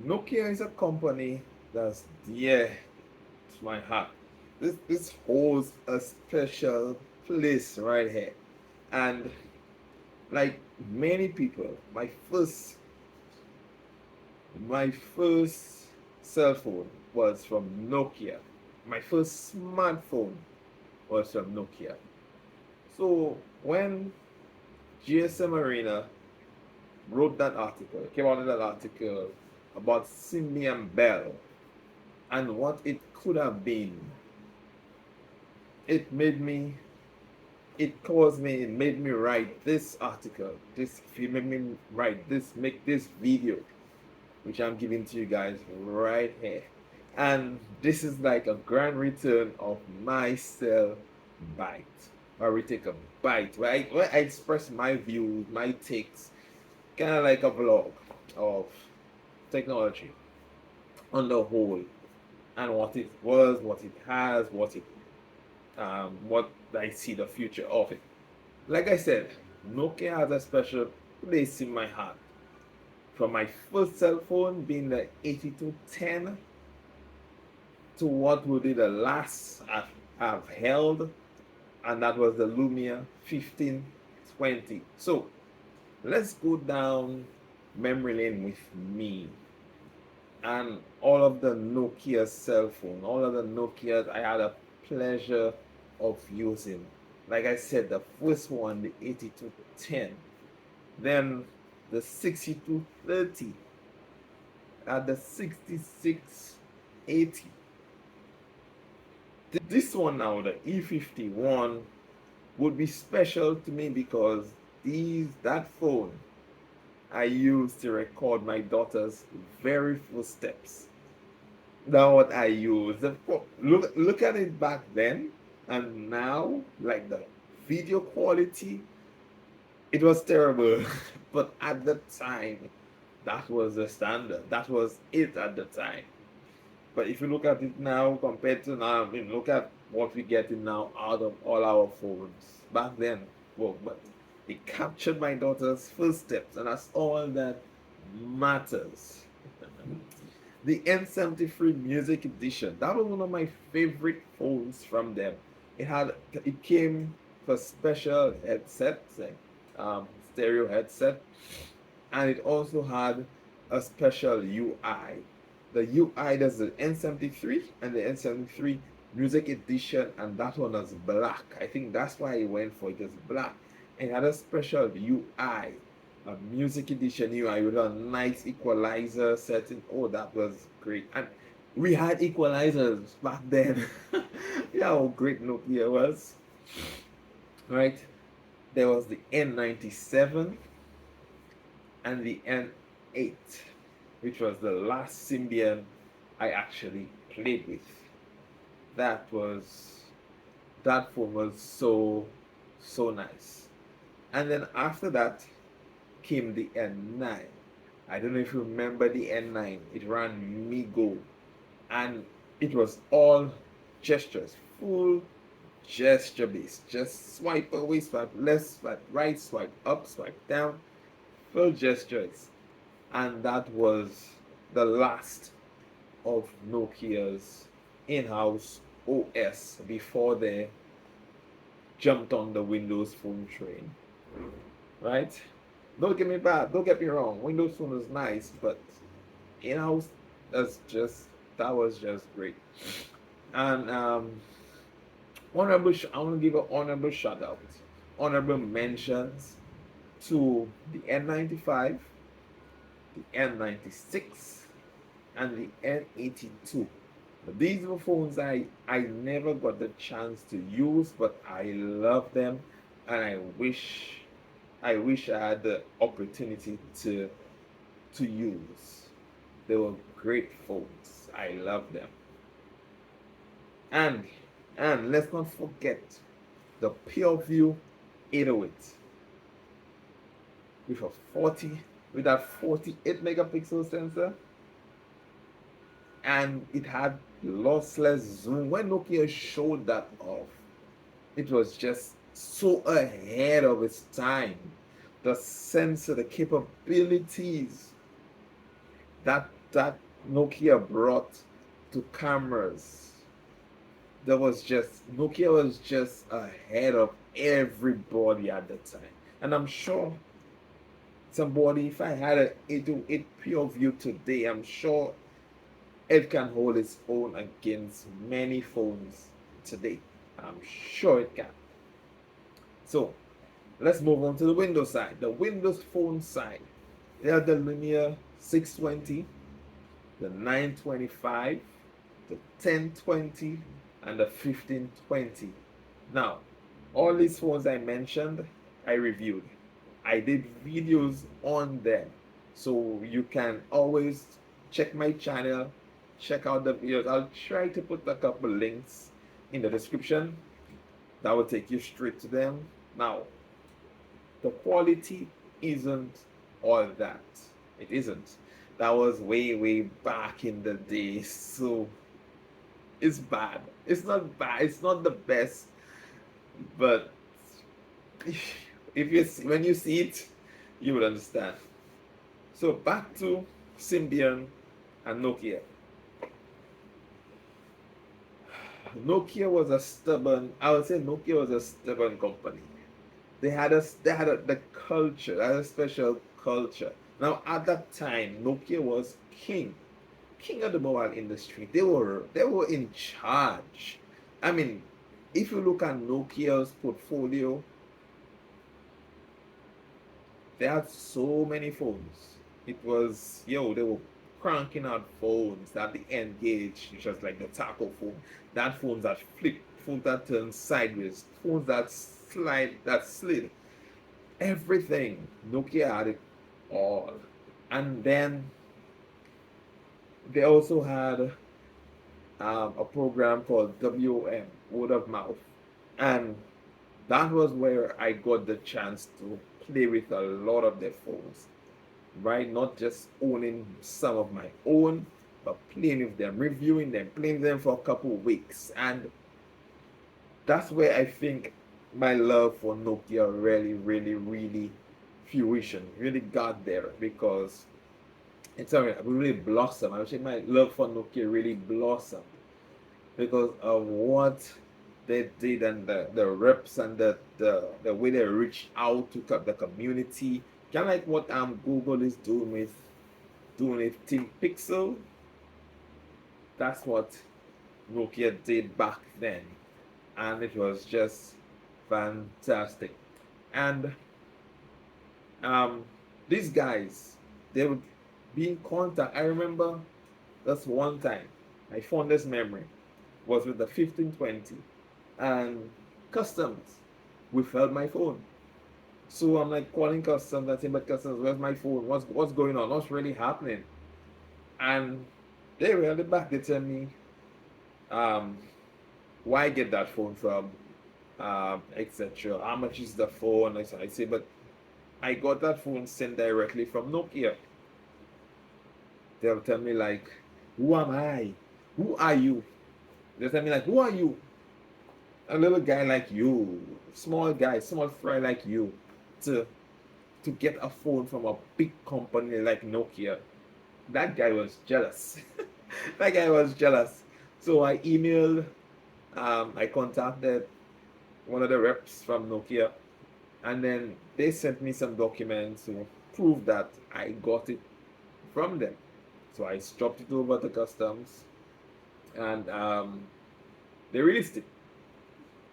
Nokia is a company that's dear to my heart. This holds a special place right here. And like many people, my first cell phone was from Nokia. My first smartphone was from Nokia. So when GSM Arena wrote that article, came out in that article about Symbian Bell and what it could have been, it made me, it made me write this article. It made me make this video, which I'm giving to you guys right here. And this is like a grand return of my cell bite, where we take a bite, right? Where I express my views, my takes, kind of like a vlog of technology on the whole, and what it was, what it has, what I see the future of it. Like I said, Nokia has a special place in my heart. From my first cell phone being the 8210 to what would be the last I've held, and that was the Lumia 1520. So let's go down memory lane with me and all of the Nokia cell phone, all of the Nokias I had a pleasure of using. Like I said, the first one, the 8210, then the 6230, the 6680. This one now, the E51, would be special to me because that phone I used to record my daughter's very first steps. That's what I used. Look at it back then and now, like the video quality, it was terrible. But at the time, that was the standard. That was it at the time. But if you look at it now compared to now, I mean, look at what we're getting now out of all our phones. Back then, well, but it captured my daughter's first steps, and that's all that matters. The N73 Music Edition. That was one of my favorite phones from them. It came for special headsets, like stereo headset, and it also had a special UI. The UI, there's the N73 and the N73 Music Edition, and that one was black. I think that's why I went for it. It was black. And it had a special UI, a Music Edition UI with a nice equalizer setting. Oh, that was great. And we had equalizers back then. Yeah, how great Nokia was. Right? There was the N97 and the N8, which was the last Symbian I actually played with. That was that phone was so nice. And then after that came the N9. I don't know if you remember the N9. It ran Migo, and it was all gestures, full gesture based. Just swipe away, swipe left, swipe right, swipe up, swipe down, full gestures. And that was the last of Nokia's in-house OS before they jumped on the Windows Phone train. Right? Don't get me wrong. Windows Phone is nice, but in-house, that was just great. And I want to give an honorable shout out, honorable mentions to the N95, the N96, and the N82. These were phones I never got the chance to use, but I love them, and I wish I had the opportunity to use. They were great phones. I love them. And let's not forget the PureView 808 with a 40 with that 48 megapixel sensor, and it had lossless zoom. When Nokia showed that off, it was just so ahead of its time. The sensor, the capabilities, that that Nokia brought to cameras, Nokia was just ahead of everybody at the time. And I'm sure somebody, if I had an 808 pure view today, I'm sure it can hold its own against many phones today. I'm sure it can. So let's move on to the Windows side. The Windows Phone side. They have the Lumia 620, the 925, the 1020, and the 1520. Now, all these phones I mentioned, I reviewed. I did videos on them. So you can always check my channel, check out the videos. I'll try to put a couple links in the description that will take you straight to them. Now, the quality isn't all that. It isn't. That was way, way back in the day. So it's bad. It's not bad. It's not the best. But if you see, when you see it, you will understand. So back to Symbian and Nokia. Nokia was a stubborn. I would say Nokia was a stubborn company. The culture, they had a special culture. Now at that time, Nokia was king of the mobile industry. They were in charge. I mean, if you look at Nokia's portfolio, they had so many phones. It was they were cranking out phones that the Engage, which was like the taco phone, that phones that flip, phones that turn sideways, phones that slid, everything. Nokia had it all. And then they also had a program called WOM, word of mouth. And that was where I got the chance to play with a lot of their phones, right? Not just owning some of my own, but playing with them, reviewing them, playing them for a couple of weeks. And that's where I think my love for Nokia really, really, really fruition, really got there, because it's really blossomed. I would say my love for Nokia really blossomed because of what they did, and the reps, and the way they reached out to the community. Kind of like what Google is doing with Team Pixel. That's what Nokia did back then, and it was just fantastic. And um, these guys, they would be in contact. I remember that's one time my fondest memory was with the 1520, and customs withheld my phone. So I'm like calling customs and saying, but customs, where's my phone? What's going on? What's really happening? And they really back. They tell me, um, why get that phone from, etc. How much is the phone? I say, but I got that phone sent directly from Nokia. They'll tell me like, who am I? Who are you? They'll tell me like, who are you? A little guy like you, small guy, small fry like you, to get a phone from a big company like Nokia. That guy was jealous. That guy was jealous. So I emailed, I contacted one of the reps from Nokia, and then they sent me some documents to prove that I got it from them. So I dropped it over to customs, and they released it.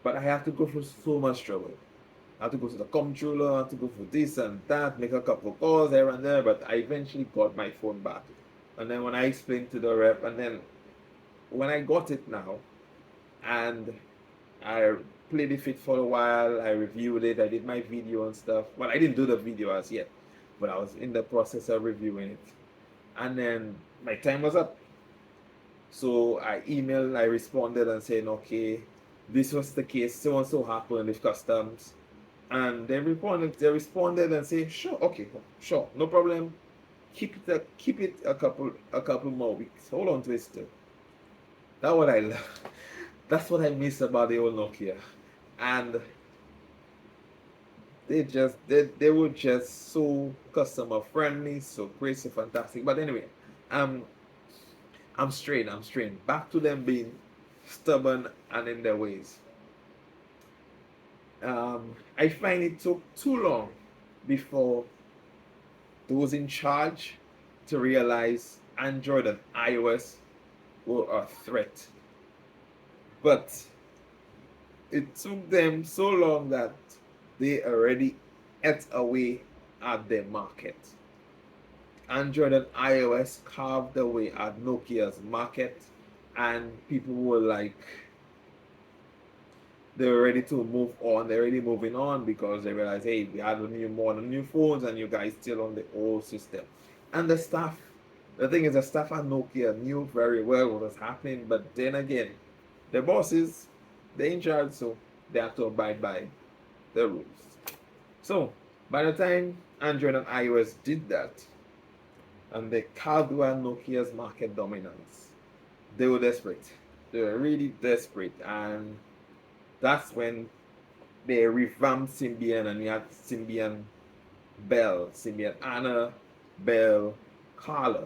But I have to go through so much trouble. I have to go to the comptroller, I have to go for this and that, make a couple of calls here and there, but I eventually got my phone back. And then when I explained to the rep, and then when I got it now, and I played it for a while, I reviewed it, I did my video and stuff. Well, I didn't do the video as yet, but I was in the process of reviewing it. And then my time was up. So I responded and saying, okay, this was the case, so and so happened with customs. And they responded and say, sure, okay, sure, no problem. Keep it a couple more weeks. Hold on to it still. That's what I love. That's what I miss about the old Nokia. And they were just so customer friendly, so great, so fantastic. But anyway, I'm I'm strained. Back to them being stubborn and in their ways. I find it took too long before those in charge to realize Android and iOS were a threat. But it took them so long that they already ate away at their market. Android and iOS carved away at Nokia's market, and people were like, they were ready to move on. They're already moving on because they realized, hey, we had a new model, new phones, and you guys still on the old system. And the staff, the thing is, the staff at Nokia knew very well what was happening, but then again, the bosses, they're in charge, so they have to abide by the rules. So by the time Android and iOS did that, and they carved away Nokia's market dominance, they were desperate. They were really desperate, and that's when they revamped Symbian, and we had Symbian Bell, Symbian Anna, Bell, Carla.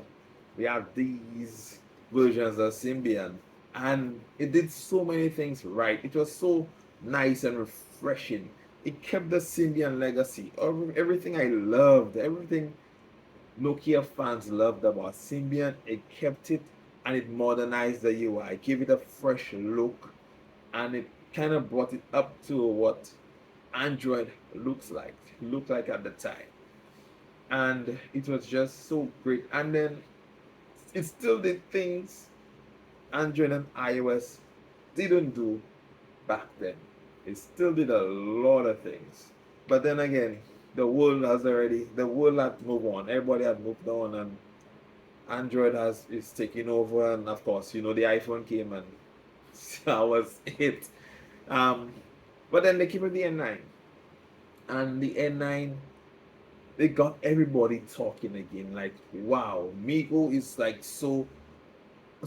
We have these versions of Symbian, and it did so many things right. It was so nice and refreshing. It kept the Symbian legacy. Everything I loved, everything Nokia fans loved about Symbian, it kept it, and it modernized the UI, gave it a fresh look, and it kind of brought it up to what Android looked like at the time. And it was just so great. And then it still did things Android and iOS didn't do back then. It still did a lot of things. But then again, the world had moved on. Everybody had moved on, and Android is taking over. And of course, the iPhone came, and that was it. Um, but then they came with the N9, and the N9, they got everybody talking again. Like, wow, Migo is like so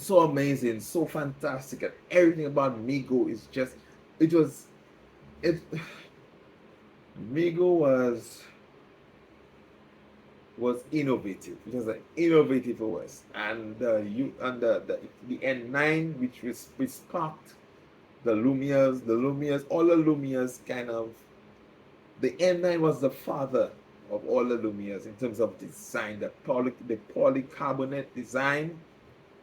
amazing, so fantastic, and everything about Migo is just it was it. Migo was innovative. It was an innovative OS, and the N9, which sparked the Lumias, all the Lumias kind of. The N9 was the father of all the Lumias in terms of design, the polycarbonate design,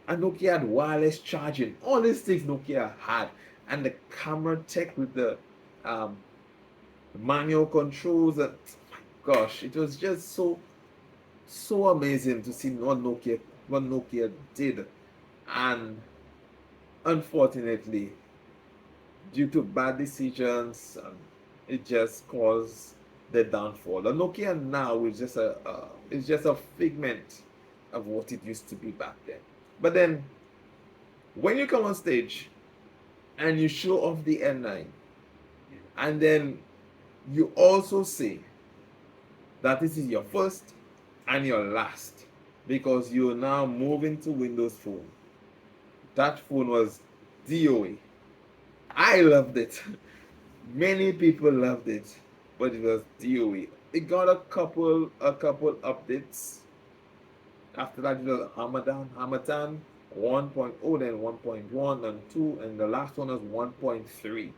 and Nokia had wireless charging. All these things Nokia had, and the camera tech with the um, manual controls. And gosh, it was just so amazing to see what Nokia did, and unfortunately, due to bad decisions, it just caused the downfall. The Nokia now is just a figment of what it used to be back then. But then, when you come on stage and you show off the N9, and then you also say that this is your first and your last, because you're now moving to Windows Phone. That phone was DOA. I loved it. Many people loved it, but it was DOE. It got a couple updates. After that, it was Hamatan 1.0, then 1.1 and 2, and the last one was 1.3.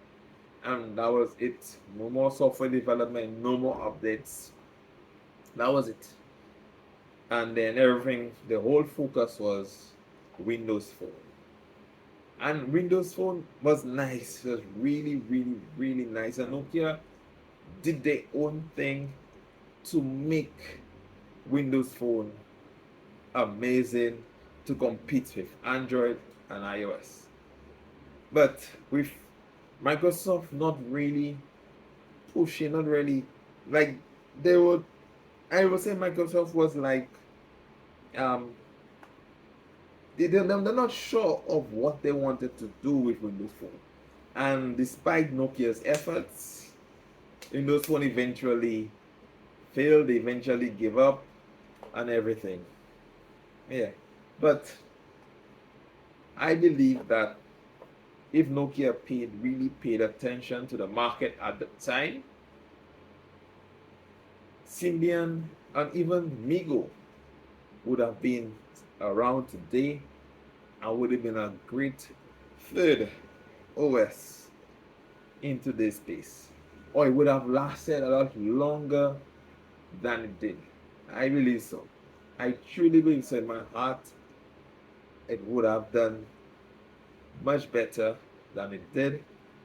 And that was it. No more software development, no more updates. That was it. And then the whole focus was Windows Phone. And Windows Phone was nice. It was really, really, really nice. And Nokia did their own thing to make Windows Phone amazing to compete with Android and iOS. But with Microsoft not really pushing, not really like they would, I would say Microsoft was like um they're not sure of what they wanted to do with Windows Phone. And despite Nokia's efforts, Windows Phone eventually failed, they eventually gave up and everything. Yeah. But I believe that if Nokia really paid attention to the market at the time, Symbian and even Migo would have been around today, I would have been a great third OS into this space. Or it would have lasted a lot longer than it did. I believe so. I truly believe so in my heart. It would have done much better than it did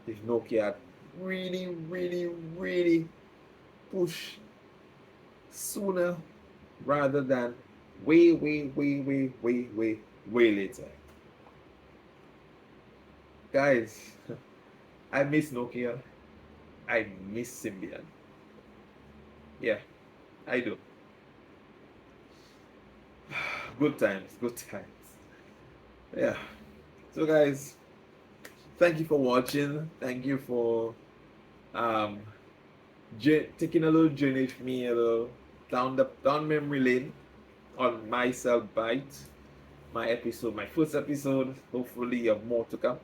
if Nokia had really, really, really pushed sooner rather than way, way, way, way, way, way, way later. Guys, I miss Nokia. I miss Symbian. Yeah, I do. Good times, good times. Yeah. So guys, thank you for watching. Thank you for um taking a little journey with me, a little down memory lane on myself bite. My first episode. Hopefully, you have more to come.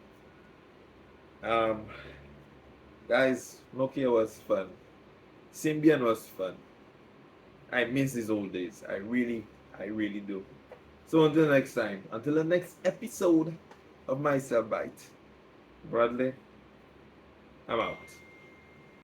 Um, guys, Nokia was fun. Symbian was fun. I miss these old days. I really do. So until next time, until the next episode of myself bite. Bradley, I'm out.